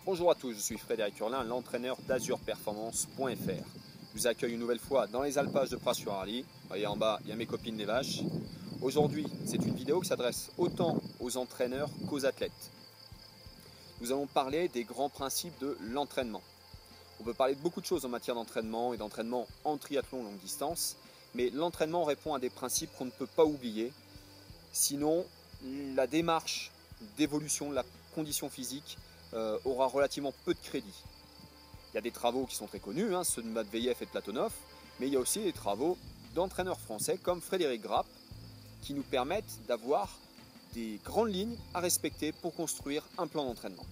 Bonjour à tous, je suis Frédéric Hurlin, l'entraîneur d'AzurePerformance.fr. Je vous accueille une nouvelle fois dans les alpages de Pras-sur-Arly. Vous voyez en bas, il y a mes copines les vaches. Aujourd'hui, c'est une vidéo qui s'adresse autant aux entraîneurs qu'aux athlètes. Nous allons parler des grands principes de l'entraînement. On peut parler de beaucoup de choses en matière d'entraînement et d'entraînement en triathlon longue distance, mais l'entraînement répond à des principes qu'on ne peut pas oublier. Sinon, la démarche d'évolution de la condition physique aura relativement peu de crédit. Il y a des travaux qui sont très connus, ceux de Matveyev et de Platonov, mais il y a aussi des travaux d'entraîneurs français comme Frédéric Grapp qui nous permettent d'avoir des grandes lignes à respecter pour construire un plan d'entraînement.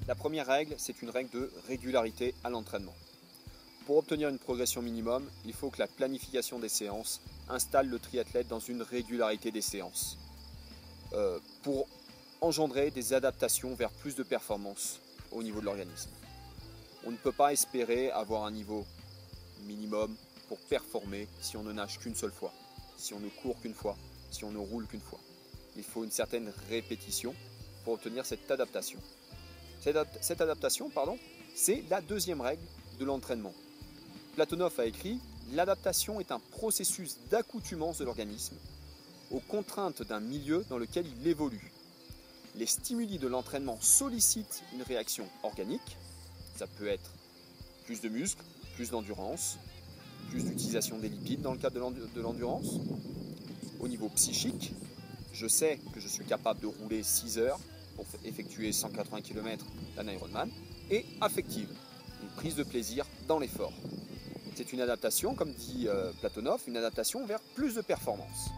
La première règle, c'est une règle de régularité à l'entraînement. Pour obtenir une progression minimum, il faut que la planification des séances installe le triathlète dans une régularité des séances pour engendrer des adaptations vers plus de performance au niveau de l'organisme. On ne peut pas espérer avoir un niveau minimum pour performer si on ne nage qu'une seule fois, si on ne court qu'une fois, si on ne roule qu'une fois. Il faut une certaine répétition pour obtenir cette adaptation. Cette adaptation, c'est la deuxième règle de l'entraînement. Platonov a écrit « L'adaptation est un processus d'accoutumance de l'organisme aux contraintes d'un milieu dans lequel il évolue. Les stimuli de l'entraînement sollicitent une réaction organique, ça peut être plus de muscles, plus d'endurance, plus d'utilisation des lipides dans le cadre de l'endurance. Au niveau psychique, je sais que je suis capable de rouler 6 heures pour effectuer 180 km d'un Ironman, et affective, une prise de plaisir dans l'effort. C'est une adaptation, comme dit Platonov, une adaptation vers plus de performance.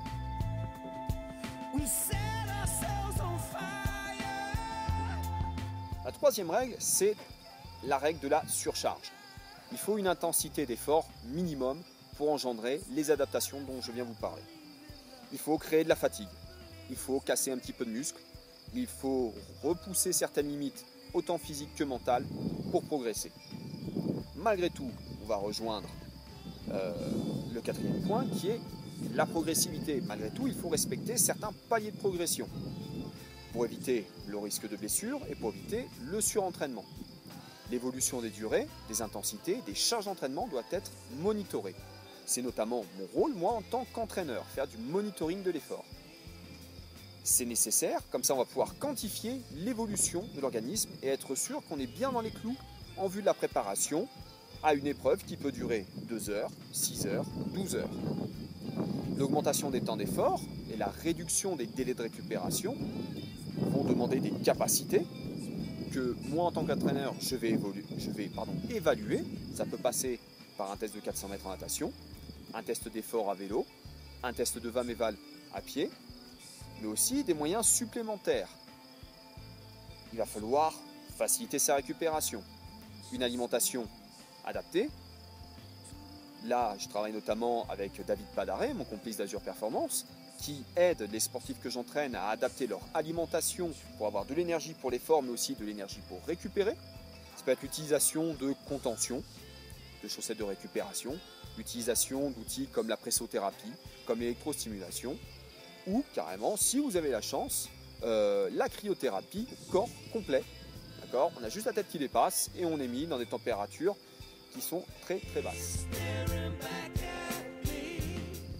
La troisième règle, c'est la règle de la surcharge. Il faut une intensité d'effort minimum pour engendrer les adaptations dont je viens vous parler. Il faut créer de la fatigue, il faut casser un petit peu de muscle, il faut repousser certaines limites, autant physiques que mentales, pour progresser. Malgré tout, on va rejoindre le quatrième point qui est la progressivité. Malgré tout, il faut respecter certains paliers de progression pour éviter le risque de blessure et pour éviter le surentraînement. L'évolution des durées, des intensités, des charges d'entraînement doit être monitorée. C'est notamment mon rôle, moi, en tant qu'entraîneur, faire du monitoring de l'effort. C'est nécessaire, comme ça on va pouvoir quantifier l'évolution de l'organisme et être sûr qu'on est bien dans les clous en vue de la préparation à une épreuve qui peut durer 2 heures, 6 heures, 12 heures. L'augmentation des temps d'effort et la réduction des délais de récupération vont demander des capacités que moi en tant qu'entraîneur je vais évaluer. Ça peut passer par un test de 400 mètres en natation, un test d'effort à vélo, un test de VAM-EVAL à pied, mais aussi des moyens supplémentaires. Il va falloir faciliter sa récupération, une alimentation adaptée. Là, je travaille notamment avec David Padaré, mon complice d'AzurePerformance, qui aide les sportifs que j'entraîne à adapter leur alimentation pour avoir de l'énergie pour l'effort, mais aussi de l'énergie pour récupérer. Ça peut être l'utilisation de contention, de chaussettes de récupération, l'utilisation d'outils comme la pressothérapie, comme l'électrostimulation, ou carrément, si vous avez la chance, la cryothérapie corps complet. D'accord ? On a juste la tête qui dépasse et on est mis dans des températures qui sont très très basses.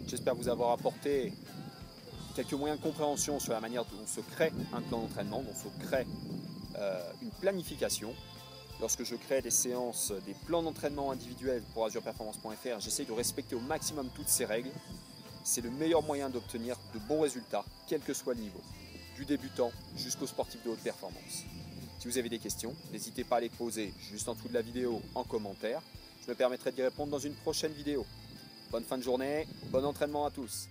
J'espère vous avoir apporté quelques moyens de compréhension sur la manière dont se crée un plan d'entraînement, dont se crée une planification. Lorsque je crée des séances, des plans d'entraînement individuels pour AzurePerformance.fr, j'essaie de respecter au maximum toutes ces règles. C'est le meilleur moyen d'obtenir de bons résultats, quel que soit le niveau, du débutant jusqu'au sportif de haute performance. Si vous avez des questions, n'hésitez pas à les poser juste en dessous de la vidéo en commentaire. Je me permettrai d'y répondre dans une prochaine vidéo. Bonne fin de journée, bon entraînement à tous.